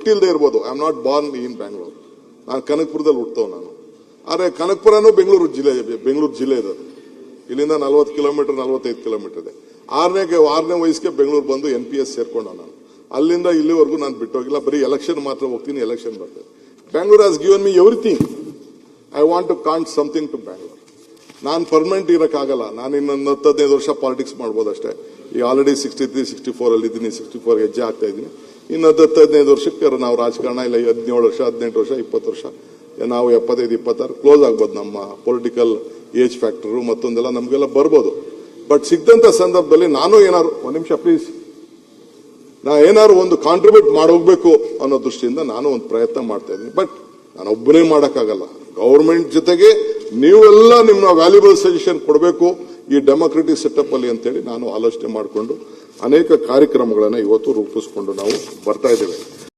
ಹುಟ್ಟಿಲ್ದೇ ಇರ್ಬೋದು. I am not born in Bangalore. ನಾನು ಕನಕಪುರದಲ್ಲಿ ಹುಟ್ಟವ್ ನಾನು. ಆದರೆ ಕನಕಪುರನೂ ಬೆಂಗಳೂರು ಜಿಲ್ಲೆ ಇದೆ. ಇಲ್ಲಿಂದ 40 ಕಿಲೋಮೀಟರ್ 45 ಕಿಲೋಮೀಟರ್ ಇದೆ. ಆರನೇ ವಯಸ್ಸಿಗೆ ಬೆಂಗಳೂರು ಬಂದು NPS ಸೇರ್ಕೊಂಡ ನಾನು. ಅಲ್ಲಿಂದ ಇಲ್ಲಿವರೆಗೂ ನಾನು ಬಿಟ್ಟೋಗಿಲ್ಲ. ಬರೀ ಎಲೆಕ್ಷನ್ ಮಾತ್ರ ಹೋಗ್ತೀನಿ, ಎಲೆಕ್ಷನ್ ಬರ್ತದೆ. Bangalore has given me everything. I want to count something to Bangalore. ನಾನು ಪರ್ಮನೆಂಟ್ ಇರೋಕ್ಕಾಗಲ್ಲ. ನಾನು ಇನ್ನೊಂದು 10-15 ವರ್ಷ ಪಾಲಿಟಿಕ್ಸ್ ಮಾಡ್ಬೋದಷ್ಟೇ. ಈಗ ಆಲ್ರೆಡಿ 63, 64 ಅಲ್ಲಿ ಇದ್ದೀನಿ. 64 ಹೆಜ್ಜೆ ಆಗ್ತಾ ಇದ್ದೀನಿ. ಇನ್ನು 10-15 ವರ್ಷಕ್ಕೆ ನಾವು ರಾಜಕಾರಣ ಇಲ್ಲ. 17 ವರ್ಷ 18 ವರ್ಷ 20 ವರ್ಷ ನಾವು 75, 26 ಕ್ಲೋಸ್ ಆಗ್ಬೋದು. ನಮ್ಮ ಪೊಲಿಟಿಕಲ್ ಏಜ್ ಫ್ಯಾಕ್ಟರ್ ಮತ್ತೊಂದೆಲ್ಲ ನಮಗೆಲ್ಲ ಬರ್ಬೋದು. ಬಟ್ ಸಿಕ್ಕಂತ ಸಂದರ್ಭದಲ್ಲಿ ನಾನು ಏನಾದ್ರು ಒಂದು ನಿಮಿಷ ಪ್ಲೀಸ್, ನಾ ಏನಾದ್ರು ಒಂದು ಕಾಂಟ್ರಿಬ್ಯೂಟ್ ಮಾಡೋಗ್ಬೇಕು ಅನ್ನೋ ದೃಷ್ಟಿಯಿಂದ ನಾನು ಒಂದು ಪ್ರಯತ್ನ ಮಾಡ್ತಾ ಇದ್ದೀನಿ. ಬಟ್ ನಾನು ಒಬ್ಬನೇ ಮಾಡೋಕ್ಕಾಗಲ್ಲ. ಗವರ್ಮೆಂಟ್ ಜೊತೆಗೆ ನೀವೆಲ್ಲ ನಿಮ್ಮ ವ್ಯಾಲ್ಯೂಬಲ್ ಸಜೆಷನ್ ಕೊಡಬೇಕು ಈ ಡೆಮೋಕ್ರೆಟಿಕ್ ಸೆಟಪ್ ಅಲ್ಲಿ ಅಂತೇಳಿ ನಾನು ಆಲೋಚನೆ ಮಾಡಿಕೊಂಡು ಅನೇಕ ಕಾರ್ಯಕ್ರಮಗಳನ್ನು ಇವತ್ತು ರೂಪಿಸಿಕೊಂಡು ನಾವು ಬರ್ತಾ ಇದ್ದೇವೆ.